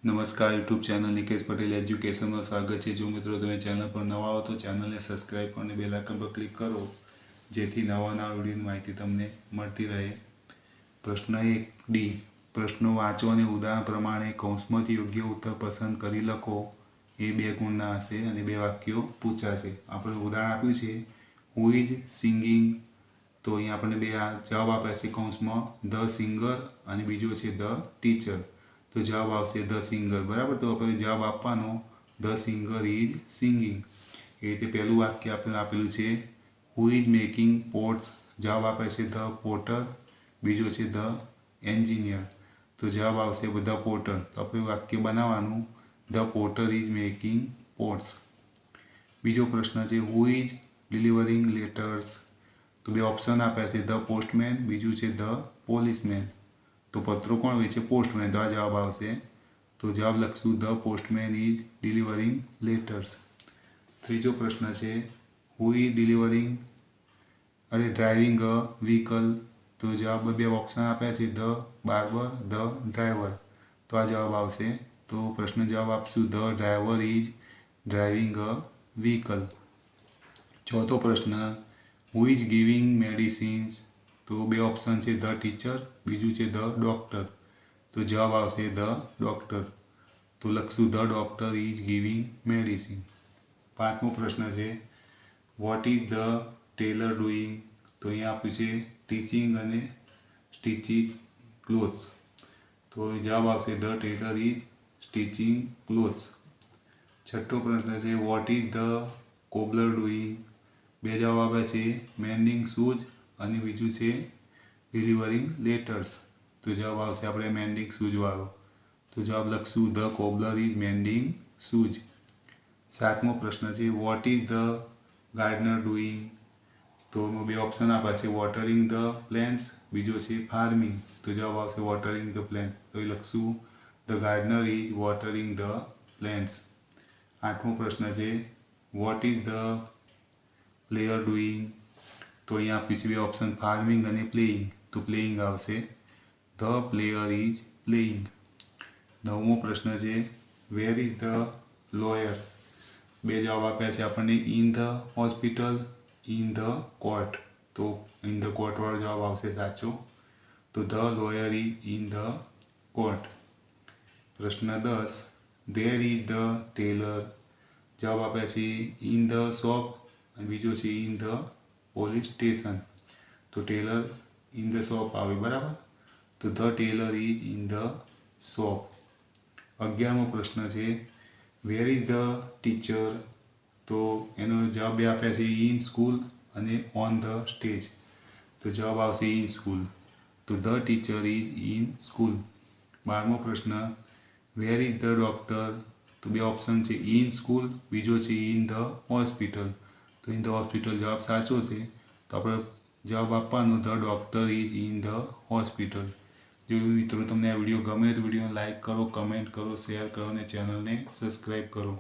નમસ્કાર YouTube channel Nikesh Patel એજ્યુકેશનમાં સ્વાગત છે। જો મિત્રો તમે ચેનલ પર નવા હો તો ચેનલને સબસ્ક્રાઈબ અને બેલ આઇકન પર ક્લિક કરો જેથી નવા વિડીયોની માહિતી તમને મળતી રહે। પ્રશ્ન 1D પ્રશ્નો વાંચો અને ઉદાહરણ પ્રમાણે કૌંસમાંથી યોગ્ય ઉત્તર પસંદ કરી લખો। એ 2 ગુણના હશે અને 2 વાક્યો પૂછાશે। આપણે ઉદાહરણ આપ્યું છે હુ ઇઝ સિંગિંગ, તો અહીંયા આપણને 2 જવાબ આપ્યા છે કૌંસમાં ધ સિંગર અને બીજો છે ધ ટીચર। તો જવાબ આવશે ધ સિંગર, બરાબર। તો આપણે જવાબ આપવાનો ધ સિંગર ઇઝ સિંગિંગ। એ રીતે પહેલું વાક્ય આપણે આપેલું છે હુ ઇઝ મેકિંગ પોટ્સ, જવાબ આપે છે ધ પોટર, બીજો છે ધ એન્જિનિયર। તો જવાબ આવશે ધ પોટર। તો આપણે વાક્ય બનાવવાનું the Potter is making pots. બીજો પ્રશ્ન છે હુ ઇઝ ડિલિવરિંગ લેટર્સ, તો 2 ઓપ્શન આપ્યા છે ધ પોસ્ટમેન, બીજું છે ધ પોલીસમેન। તો પત્રો કોણ વેચે? પોસ્ટમેન। તો આ જવાબ આવશે। તો જવાબ લખશું the postman is delivering letters. ત્રીજો પ્રશ્ન છે who is driving a vehicle, તો જવાબ 2 ઓપ્શન આપ્યા છે ધ બાર્બર, ધ ડ્રાઈવર। તો આ જવાબ આવશે। તો પ્રશ્ન જવાબ આપશું the driver is driving a vehicle. ચોથો પ્રશ્ન હુ ઇઝ ગિવિંગ મેડિસિન્સ, તો 2 ઓપ્શન છે ધ ટીચર, બીજું છે ધ ડૉક્ટર। તો જવાબ આવશે ધ ડૉક્ટર। તો લખશું the doctor is giving medicine. પાંચમો પ્રશ્ન છે what is the Taylor doing, તો અહીંયા આપ્યું છે ટીચિંગ અને સ્ટિચિંગ ક્લોથ્સ। તો જવાબ આવશે the tailor is stitching clothes. છઠ્ઠો પ્રશ્ન છે what is the cobbler doing, 2 જવાબ આપ્યા છે મેન્ડિંગ શૂઝ અને બીજું છે ડિલિવરિંગ લેટર્સ। તો જવાબ આવશે આપણે મેન્ડિંગ શૂઝ વાળો। તો જવાબ લખશું the cobbler is mending shoes. સાતમો પ્રશ્ન છે what is the gardener doing, તો 2 ઓપ્શન આપ્યા છે વોટરિંગ ધ પ્લેન્ટ્સ, બીજો છે ફાર્મિંગ। તો જવાબ આવશે વોટરિંગ ધ પ્લેન્ટ। તો એ લખશું the gardener is watering the plants. આઠમો પ્રશ્ન છે what is the player doing, તો અહીંયા આપ્યું છે 2 ઓપ્શન ફાર્મિંગ અને પ્લેઇંગ। તો પ્લેઇંગ આવશે। The player is playing. નવમો પ્રશ્ન છે વેર ઇઝ ધ લોયર, 2 જવાબ આપ્યા છે આપણને in the hospital, in the court. તો ઇન ધ કોર્ટ વાળો જવાબ આવશે સાચો। તો the lawyer is in the court. પ્રશ્ન 10 ધેર ઇઝ ધ ટેલર, જવાબ આપ્યા છે ઇન ધ શોપ અને બીજો છે ઇન ધ પોલીસ સ્ટેશન। તો ટેલર ઇન ધ શોપ આવે, બરાબર। તો the tailor is in the shop. 11મો પ્રશ્ન છે વેર ઇઝ ધ ટીચર, તો એનો જવાબ 2 આપ્યા છે ઇન સ્કૂલ અને ઓન ધ સ્ટેજ। તો જવાબ આવશે ઇન સ્કૂલ। તો the teacher is in school. 12મો પ્રશ્ન વેર ઇઝ ધ ડૉક્ટર, તો 2 ઓપ્શન છે ઇન સ્કૂલ, બીજો છે ઇન ધ હોસ્પિટલ। તો ઇન ધ હોસ્પિટલ જવાબ સાચો છે। તો આપણે જવાબ આપવાનો the doctor is in the hospital. જો મિત્રો તમને આ વિડીયો ગમે તો વિડીયોને લાઇક કરો, કમેન્ટ કરો, શેર કરો અને ચેનલને સબસ્ક્રાઈબ કરો।